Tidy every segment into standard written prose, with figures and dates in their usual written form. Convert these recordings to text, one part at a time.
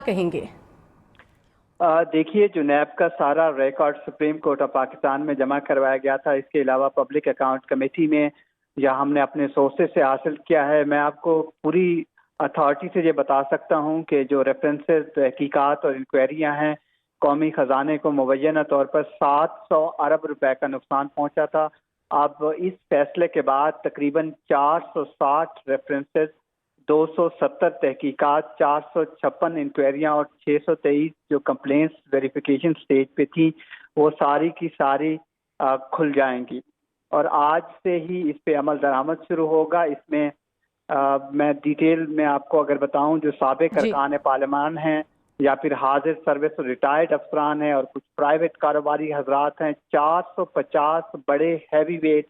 کہیں گے؟ دیکھیے، جو نیب کا سارا record supreme court of Pakistan میں جمع کروایا گیا تھا، اس کے علاوہ پبلک اکاؤنٹ کمیٹی میں یا ہم نے اپنے سورسز سے حاصل کیا ہے، میں آپ کو پوری اتھارٹی سے یہ بتا سکتا ہوں کہ جو ریفرنسز، تحقیقات اور انکوائریاں ہیں، قومی خزانے کو مبینہ طور پر 700 ارب روپے کا نقصان پہنچا تھا۔ اب اس فیصلے کے بعد تقریباً 460 ریفرنسز، 270 تحقیقات، 456 انکوائریاں اور 623 جو کمپلینٹس ویریفیکیشن سٹیج پہ تھیں، وہ ساری کی ساری کھل جائیں گی، اور آج سے ہی اس پہ عمل درآمد شروع ہوگا۔ اس میں میں ڈیٹیل میں آپ کو اگر بتاؤں، جو سابق ارکان پارلیمان ہیں یا پھر حاضر سروس اور ریٹائرڈ افسران ہیں اور کچھ پرائیویٹ کاروباری حضرات ہیں، 450 بڑے ہیوی ویٹ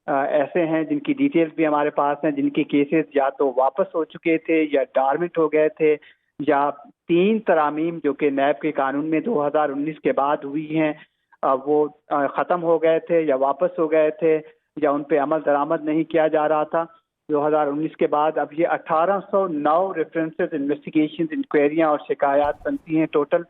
ایسے ہیں جن کی ڈیٹیلز بھی ہمارے پاس ہیں، جن کی کیسز یا تو واپس ہو چکے تھے یا ڈارمنٹ ہو گئے تھے، یا 3 ترامیم جو کہ نیب کے قانون میں 2019 کے بعد ہوئی ہیں، وہ ختم ہو گئے تھے یا واپس ہو گئے تھے یا ان پہ عمل درآمد نہیں کیا جا رہا تھا 2019 کے بعد۔ اب یہ 1809 ریفرنسز، انویسٹیگیشنز، انکوائریاں اور شکایات بنتی ہیں ٹوٹل،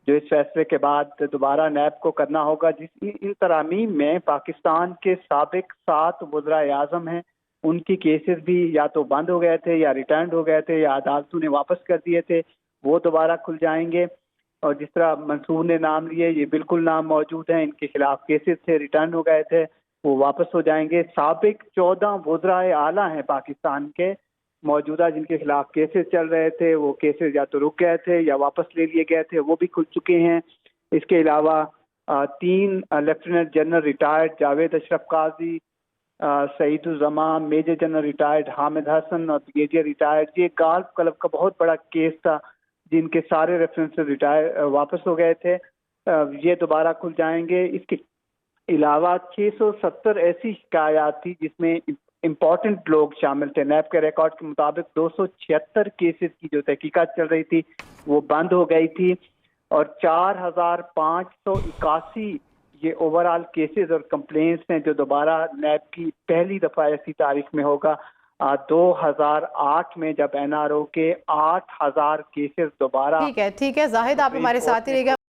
جو اس فیصلے کے بعد دوبارہ نیب کو کرنا ہوگا۔ ان ترامیم میں پاکستان کے سابق 7 وزرائے اعظم ہیں، ان کی کیسز بھی یا تو بند ہو گئے تھے یا ریٹرنڈ ہو گئے تھے یا عدالتوں نے واپس کر دیے تھے، وہ دوبارہ کھل جائیں گے۔ اور جس طرح منصور نے نام لیے، یہ بالکل نام موجود ہیں، ان کے خلاف کیسز تھے، ریٹرن ہو گئے تھے، وہ واپس ہو جائیں گے۔ سابق 14 وزرائے اعلیٰ ہیں پاکستان کے موجودہ، جن کے خلاف کیسز چل رہے تھے، وہ کیسز یا تو رک گئے تھے یا واپس لے لیے گئے تھے، وہ بھی کھل چکے ہیں۔ اس کے علاوہ 3 لیفٹیننٹ جنرل ریٹائرڈ جاوید اشرف قاضی، سعید الزمان، میجر جنرل ریٹائرڈ حامد حسن اور بریگیڈیئر ریٹائرڈ، یہ گالف کلب کا بہت بڑا کیس تھا جن کے سارے ریفرنسز واپس ہو گئے تھے، یہ دوبارہ کھل جائیں گے۔ اس کے علاوہ 670 ایسی شکایات تھی جس میں امپورٹنٹ لوگ شامل تھے۔ نیب کے ریکارڈ کے مطابق 276 کیسز کی جو تحقیقات چل رہی تھی وہ بند ہو گئی تھی، اور 4581 یہ اوور آل کیسز اور کمپلینٹس ہیں جو دوبارہ نیب کی پہلی دفعہ ایسی تاریخ میں ہوگا 2008 میں، جب این آر او کے 8000 کیسز دوبارہ ٹھیک ہے زاہد، آپ ہمارے ساتھ ہی رہے گا۔